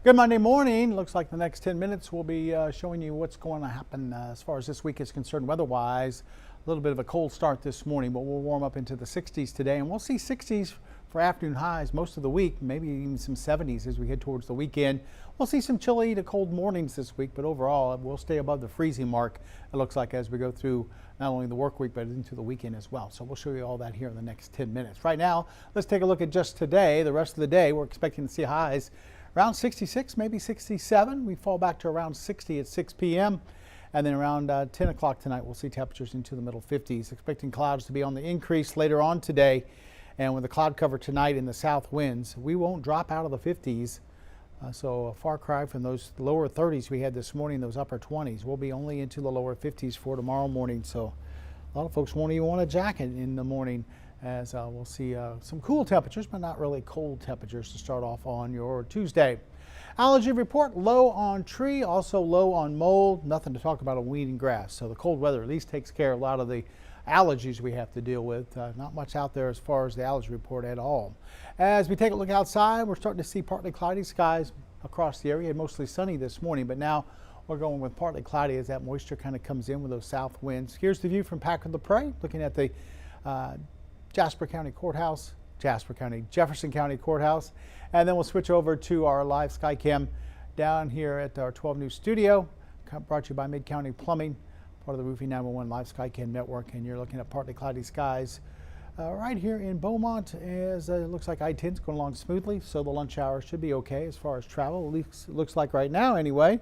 Good Monday morning. Looks like the next 10 minutes we'll be showing you what's going to happen as far as this week is concerned weather-wise. A little bit of a cold start this morning, but we'll warm up into the 60s today, and we'll see 60s for afternoon highs most of the week, maybe even some 70s as we head towards the weekend. We'll see some chilly to cold mornings this week, but overall we'll stay above the freezing mark, it looks like, as we go through not only the work week but into the weekend as well. So we'll show you all that here in the next 10 minutes. Right now, let's take a look at just today. The rest of the day, we're expecting to see highs around 66, maybe 67. We fall back to around 60 at 6 p.m. And then around 10 o'clock tonight, we'll see temperatures into the middle 50s. Expecting clouds to be on the increase later on today. And with the cloud cover tonight in the south winds, we won't drop out of the 50s. So a far cry from those lower 30s we had this morning, those upper 20s. We'll be only into the lower 50s for tomorrow morning. So a lot of folks won't even want a jacket in the morning, as we'll see some cool temperatures, but not really cold temperatures to start off on your Tuesday. Allergy report, low on tree, also low on mold. Nothing to talk about on weed and grass. So the cold weather at least takes care of a lot of the allergies we have to deal with. Not much out there as far as the allergy report at all. As we take a look outside, we're starting to see partly cloudy skies across the area, mostly sunny this morning, but now we're going with partly cloudy as that moisture kind of comes in with those south winds. Here's the view from Packard-LaPrade, looking at the Jefferson County Courthouse, and then we'll switch over to our live SkyCam down here at our 12 News studio, brought to you by Mid-County Plumbing, part of the Roofing 911 live SkyCam network, and you're looking at partly cloudy skies right here in Beaumont, as it looks like I-10 is going along smoothly, so the lunch hour should be okay as far as travel, at least it looks like right now anyway.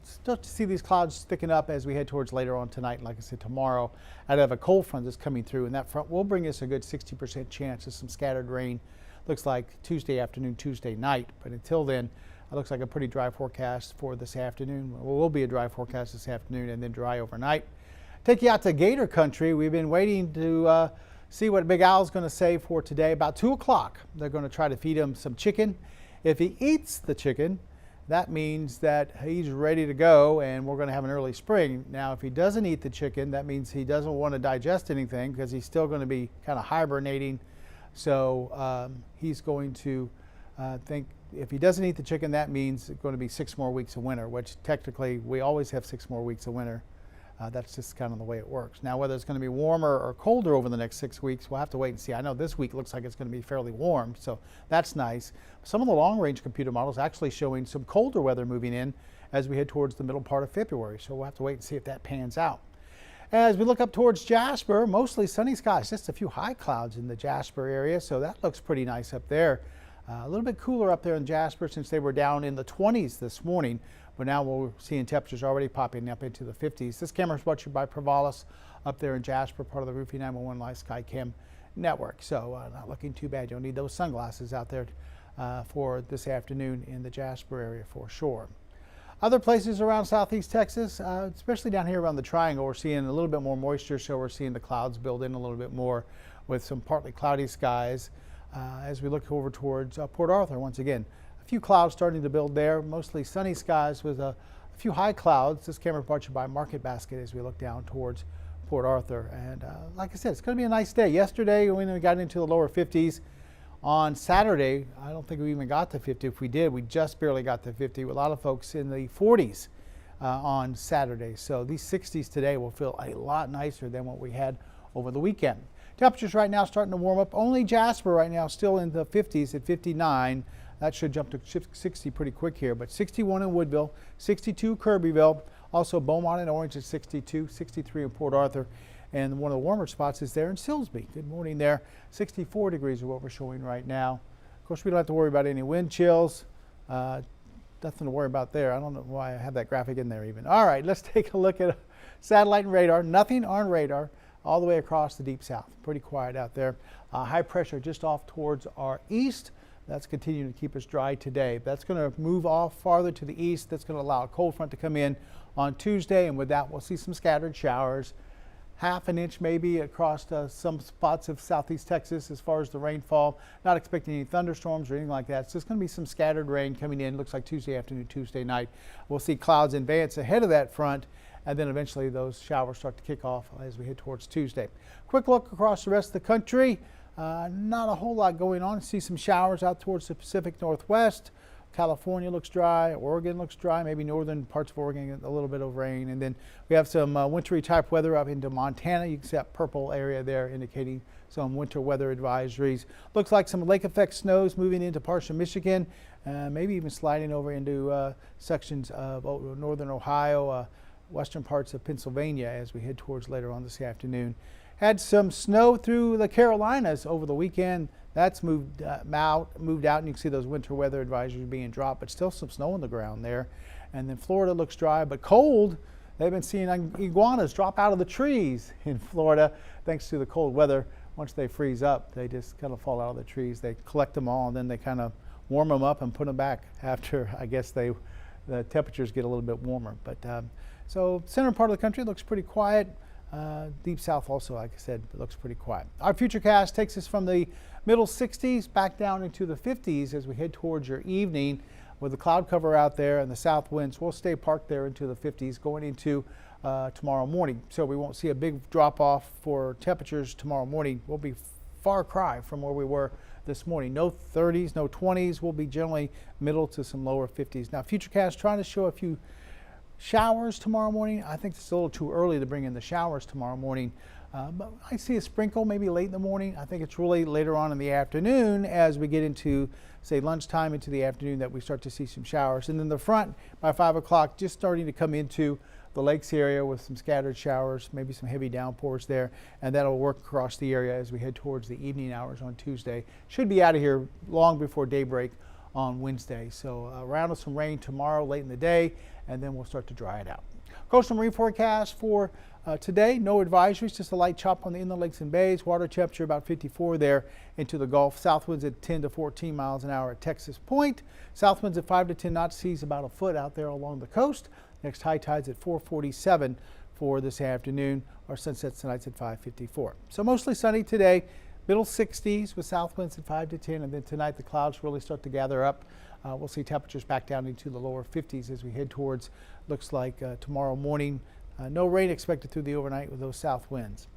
Start to see these clouds sticking up as we head towards later on tonight. And like I said, tomorrow, I'd have a cold front that's coming through, and that front will bring us a good 60% chance of some scattered rain. Looks like Tuesday afternoon, Tuesday night. But until then, it looks like a pretty dry forecast for this afternoon. Well, will be a dry forecast this afternoon and then dry overnight. Take you out to Gator Country. We've been waiting to see what Big Al's going to say for today. About 2 o'clock, they're going to try to feed him some chicken. If he eats the chicken, that means that he's ready to go and we're going to have an early spring. Now, if he doesn't eat the chicken, that means he doesn't want to digest anything because he's still going to be kind of hibernating. So he's going to think if he doesn't eat the chicken, that means it's going to be 6 more weeks of winter, which technically we always have 6 more weeks of winter. That's just kind of the way it works. Now, whether it's going to be warmer or colder over the next 6 weeks, we'll have to wait and see. I know this week looks like it's going to be fairly warm, so that's nice. Some of the long-range computer models actually showing some colder weather moving in as we head towards the middle part of February, so we'll have to wait and see if that pans out. As we look up towards Jasper, mostly sunny skies, just a few high clouds in the Jasper area, so that looks pretty nice up there. A little bit cooler up there in Jasper since they were down in the 20s this morning. But now we're seeing temperatures already popping up into the 50s. This camera is brought to you by Provalis up there in Jasper, part of the Roofing 911 Live SkyCam network. So not looking too bad. You'll need those sunglasses out there for this afternoon in the Jasper area for sure. Other places around southeast Texas, especially down here around the Triangle, we're seeing a little bit more moisture, so we're seeing the clouds build in a little bit more with some partly cloudy skies. As we look over towards Port Arthur, once again, a few clouds starting to build there, mostly sunny skies with a few high clouds. This camera brought to you by Market Basket as we look down towards Port Arthur. And like I said, it's going to be a nice day. Yesterday, we got into the lower 50s. On Saturday, I don't think we even got to 50. If we did, we just barely got to 50. A lot of folks in the 40s on Saturday. So these 60s today will feel a lot nicer than what we had over the weekend. Temperatures right now starting to warm up. Only Jasper right now still in the 50s at 59. That should jump to 60 pretty quick here, but 61 in Woodville, 62 Kirbyville, also Beaumont and Orange at 62, 63 in Port Arthur, and one of the warmer spots is there in Silsbee. Good morning there. 64 degrees is what we're showing right now. Of course, we don't have to worry about any wind chills. Nothing to worry about there. I don't know why I have that graphic in there even. All right, let's take a look at satellite and radar. Nothing on radar all the way across the deep south. Pretty quiet out there. High pressure just off towards our east. That's continuing to keep us dry today. That's going to move off farther to the east. That's going to allow a cold front to come in on Tuesday, and with that we'll see some scattered showers. Half an inch maybe across some spots of southeast Texas as far as the rainfall. Not expecting any thunderstorms or anything like that. So it's going to be some scattered rain coming in. Looks like Tuesday afternoon, Tuesday night. We'll see clouds advance ahead of that front, and then eventually those showers start to kick off as we head towards Tuesday. Quick look across the rest of the country. Not a whole lot going on. See some showers out towards the Pacific Northwest. California looks dry. Oregon looks dry. Maybe northern parts of Oregon, a little bit of rain. And then we have some wintry type weather up into Montana. You can see that purple area there indicating some winter weather advisories. Looks like some lake effect snows moving into parts of Michigan, maybe even sliding over into sections of northern Ohio, western parts of Pennsylvania as we head towards later on this afternoon. Had some snow through the Carolinas over the weekend. That's moved out, and you can see those winter weather advisories being dropped, but still some snow on the ground there. And then Florida looks dry, but cold. They've been seeing iguanas drop out of the trees in Florida thanks to the cold weather. Once they freeze up, they just kind of fall out of the trees. They collect them all, and then they kind of warm them up and put them back after, I guess, the temperatures get a little bit warmer. But so center part of the country looks pretty quiet. Deep south also, like I said, it looks pretty quiet. Our futurecast takes us from the middle 60s back down into the 50s as we head towards your evening with the cloud cover out there and the south winds. We'll stay parked there into the 50s going into tomorrow morning. So we won't see a big drop off for temperatures tomorrow morning. We'll be far cry from where we were this morning. No 30s, no 20s. We'll be generally middle to some lower 50s. Now, futurecast trying to show a few showers tomorrow morning. I think it's a little too early to bring in the showers tomorrow morning, but I see a sprinkle maybe late in the morning. I think it's really later on in the afternoon as we get into, say, lunchtime into the afternoon that we start to see some showers. And then the front by 5 o'clock just starting to come into the lakes area with some scattered showers, maybe some heavy downpours there, and that'll work across the area as we head towards the evening hours on Tuesday. Should be out of here long before daybreak on Wednesday. So around with some rain tomorrow late in the day, and then we'll start to dry it out. Coastal Marine forecast for today, no advisories, just a light chop on the inland lakes and bays. Water temperature about 54 there into the Gulf. South winds at 10 to 14 miles an hour at Texas Point. South winds at 5 to 10 knots, seas about a foot out there along the coast. Next high tides at 4:47 for this afternoon. Our sunset tonight's at 5:54. So mostly sunny today. Middle 60s with south winds at 5 to 10, and then tonight the clouds really start to gather up. We'll see temperatures back down into the lower 50s as we head towards, looks like tomorrow morning. No rain expected through the overnight with those south winds.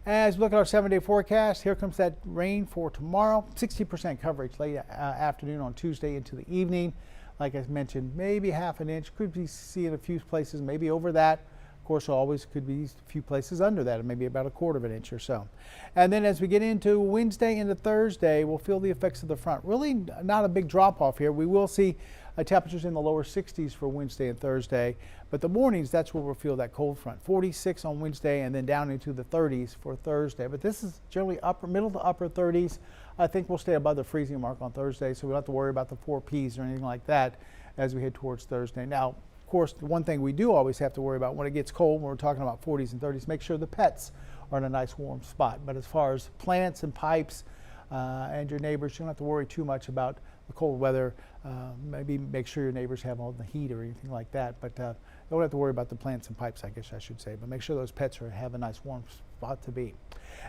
As we look at our 7-day forecast, here comes that rain for tomorrow. 60% coverage late afternoon on Tuesday into the evening. Like I mentioned, maybe half an inch. Could be seeing a few places, maybe over that. Of course, always could be a few places under that, maybe about a quarter of an inch or so. And then as we get into Wednesday into Thursday, we'll feel the effects of the front. Really not a big drop off here. We will see temperatures in the lower 60s for Wednesday and Thursday, but the mornings, that's where we'll feel that cold front. 46 on Wednesday and then down into the 30s for Thursday. But this is generally middle to upper 30s. I think we'll stay above the freezing mark on Thursday, so we don't have to worry about the 4 Ps or anything like that as we head towards Thursday. Now, of course, the one thing we do always have to worry about when it gets cold, when we're talking about 40s and 30s, make sure the pets are in a nice warm spot. But as far as plants and pipes and your neighbors, you don't have to worry too much about the cold weather. Maybe make sure your neighbors have all the heat or anything like that. But don't have to worry about the plants and pipes, I guess I should say. But make sure those pets have a nice warm spot to be.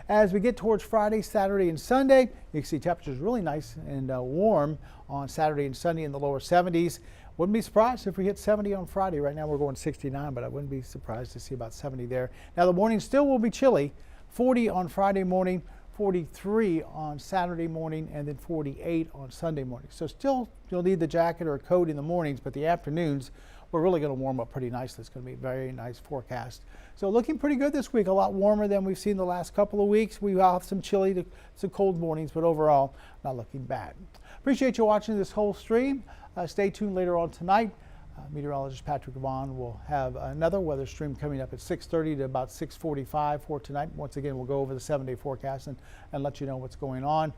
As we get towards Friday, Saturday, and Sunday, you can see temperatures really nice and warm on Saturday and Sunday in the lower 70s. Wouldn't be surprised if we hit 70 on Friday. Right now we're going 69, but I wouldn't be surprised to see about 70 there. Now the morning still will be chilly. 40 on Friday morning, 43 on Saturday morning, and then 48 on Sunday morning. So still you'll need the jacket or a coat in the mornings, but the afternoons we're really going to warm up pretty nicely. It's going to be a very nice forecast. So looking pretty good this week, a lot warmer than we've seen the last couple of weeks. We will have some chilly to some cold mornings, but overall not looking bad. Appreciate you watching this whole stream. Stay tuned later on tonight. Meteorologist Patrick Vaughn will have another weather stream coming up at 6:30 to about 6:45 for tonight. Once again, we'll go over the 7-day forecast and let you know what's going on.